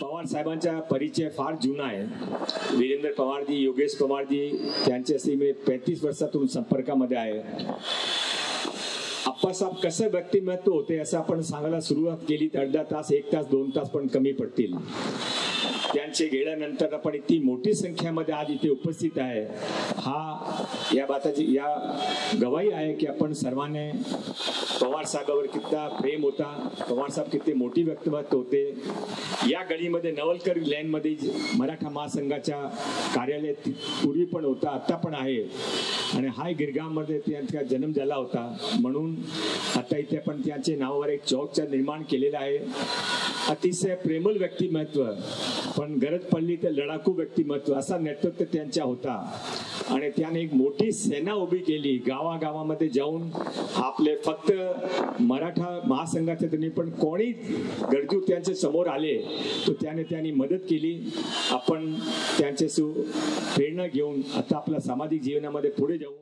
पवार साहेबांचा परिचय फार जुना आहे. वीरेंद्र पवारजी, योगेश पवारजी त्यांच्याशी मी 35 वर्षातून संपर्कामध्ये आहे. आप्पासाहेब कसं व्यक्तिमत्व होते असं आपण सांगायला सुरुवात केली तर अर्धा तास, 1 तास, 2 तास पण कमी पडतील. त्यांचे गेल्यानंतर आपण इतकी मोठी संख्यामध्ये आज इथे उपस्थित आहे, हा या बाताची या गवाही आहे की आपण सर्वांनी पवार साहेबांवर कितना प्रेम होता, पवार साहेब किती मोठी व्यक्तिमत्व होते. या गळीमध्ये नवलकर लॅनमध्ये मराठा महासंघाच्या कार्यालय पूर्वी पण होता, आता पण आहे आणि हाय गिरगावमध्ये त्यांचा जन्म झाला होता. म्हणून आता इथे पण त्यांचे नावावर एक चौकचा निर्माण केलेला आहे. अतिशय प्रेमळ व्यक्तिमत्व, पण गरज पडली तर लढाकू व्यक्तिमत्व असा नेतृत्व त्यांचा होता. आणि त्याने एक मोठी सेना उभी केली, गावागावामध्ये जाऊन आपले फक्त मराठा महासंघाचे त्यांनी पण कोणी गरजू त्यांच्या समोर आले तर त्यांनी मदत केली. आपण त्यांच्याशी प्रेरणा घेऊन आता आपल्या सामाजिक जीवनामध्ये पुढे जाऊ.